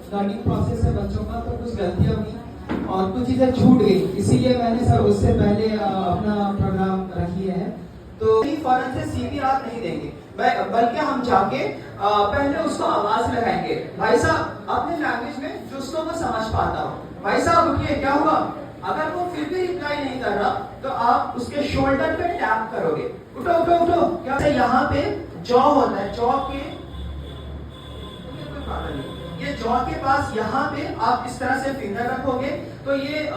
Learning process है बच्चों का, तो कुछ गलतियां हुई और कुछ चीजें छूट गई, इसीलिए मैंने सर उससे पहले अपना प्रोग्राम रखी है। तो फौरन से सीधी आप नहीं देंगे, बल्कि हम जाके पहले उसको आवाज लगाएंगे, भाई साहब अपने लैंग्वेज में जो उसको वो समझ पाता हो, भाई साहब उठिए क्या हुआ। अगर वो फिर भी रिप्लाई नहीं कर रहा तो आप उसके शोल्डर पे टैप करोगे, उठो उठो उठो। क्या यहाँ पे जॉ होता है, जॉ के ये जॉ के पास यहाँ पे आप इस तरह से फिंगर रखोगे, तो ये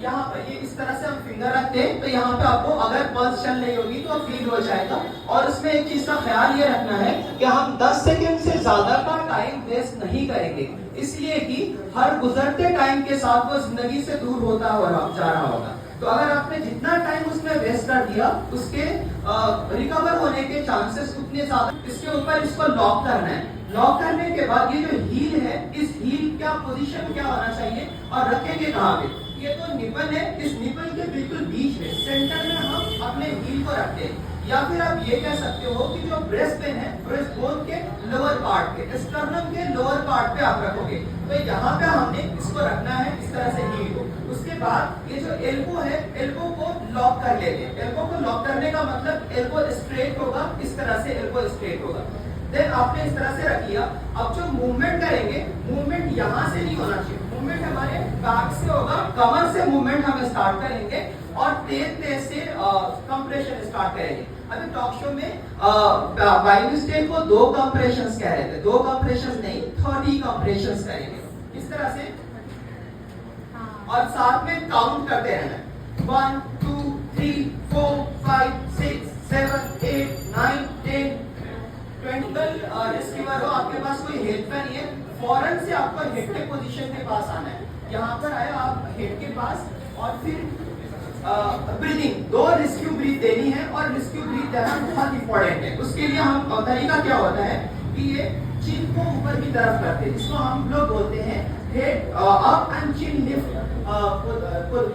यहाँ ये इस तरह से हम फिंगर रखते हैं, तो यहाँ पे आपको अगर पल्स चल रही होगी तो फील हो जाएगा। और इसमें एक चीज का ख्याल ये रखना है कि हम 10 सेकंड से ज्यादा का टाइम वेस्ट नहीं करेंगे, इसलिए कि हर गुजरते टाइम के साथ वो जिंदगी से दूर होता जा रहा होगा। तो अगर आपने जितना टाइम उसमें वेस्ट कर दिया, उसके रिकवर होने के चांसेस उतने ज्यादा। इसके ऊपर इसको लॉक करना है। लॉक करने के बाद ये जो हील है, इस हील का पोजीशन क्या होना चाहिए और रखेंगे कहाँ पे। ये तो निपल है, इस निपल के बिल्कुल बीच में सेंटर में हम अपने हील को रखते हैं। या फिर आप ये कह सकते हो कि जो ब्रेस्ट पेन है, ब्रेस्ट बोन के लोअर पार्ट पे, स्टर्नम के लोअर पार्ट पे आप रखोगे। तो यहाँ पे हमने इसको रखना है इस तरह से हील को। उसके बाद ये जो एल्बो है, एल्बो को लॉक कर लेते हैं। एल्बो को लॉक करने का मतलब एल्बो स्ट्रेट होगा, इस तरह से एल्बो स्ट्रेट होगा। देन आपने इस तरह से रख लिया। अब जो मूवमेंट करेंगे, मूवमेंट यहाँ से नहीं होना चाहिए, मूवमेंट हमारे बैक से होगा, कमर से मूवमेंट हम स्टार्ट करेंगे और तेज से कंप्रेशन स्टार्ट करेंगे। अभी टॉक शो में बाइलिस्टेट को 2 कंप्रेशंस कह रहे थे, 2 कंप्रेशंस नहीं 30 कंप्रेशंस करेंगे इस तरह से। और साथ में काउंट करते रहना, 1 2 3 4 5 6 7 8 9 10 20। रिसीवर हो, आपके पास कोई हेड पे नहीं है, फौरन से आपको हेड के पोजीशन के पास आना है। यहाँ पर आए आप हेड के पास और फिर ब्रीदिंग, 2 रेस्क्यू ब्रीथ देनी है और रेस्क्यू ब्रीथ देना बहुत इंपॉर्टेंट है। उसके लिए हम तरीका क्या होता है कि ये चिन को ऊपर की तरफ करते हैं, जिसको हम लोग बोलते हैं head up and chin lift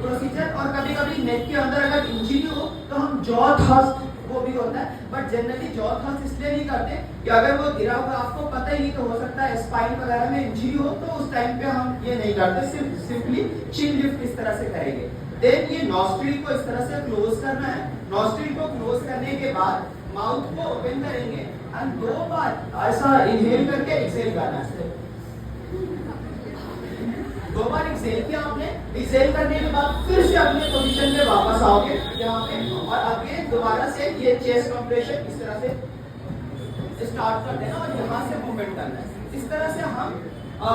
procedure. और कभी कभी नेक के अंदर अगर इंजरी हो तो हम जॉ थ्रस्ट वो भी होता है, बट जनरली जॉ थ्रस्ट इसलिए नहीं करते कि अगर वो गिरा हुआ आपको पता ही नहीं, तो हो सकता है स्पाइन वगैरह में इंजरी हो, तो उस टाइम पे हम ये नहीं करते, सिंपली चिन लिफ्ट इस तरह से करेंगे। देन ये नॉस्ट्रिल को इस तरह से क्लोज करना है। नॉस्ट्रिल को क्लोज करने के बाद माउथ को ओपन करेंगे एंड 2 बार ऐसा इनहेल करके एक्सहेल करना है। 2 बार एक्सहेल किया आपने, एक्सहेल करने के बाद फिर से अपने पोजीशन पे वापस आओगे यहाँ पे, और अगेन दोबारा से ये चेस्ट कंप्रेशन इस तरह से स्टार्ट कर देना और यहाँ से मूवमेंट करना है। इस तरह से हम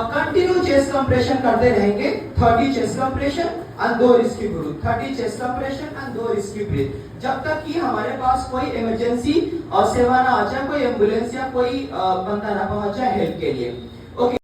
कंटिन्यू चेस्ट कंप्रेशन करते रहेंगे। 30 chest compression and 2 rescue breath, 30 chest compression and 2 rescue breath, जब तक कि हमारे पास कोई इमरजेंसी और सेवा ना आ जाए, कोई एम्बुलेंस या कोई बंदा ना पहुंच जाए हेल्प के लिए। ओके।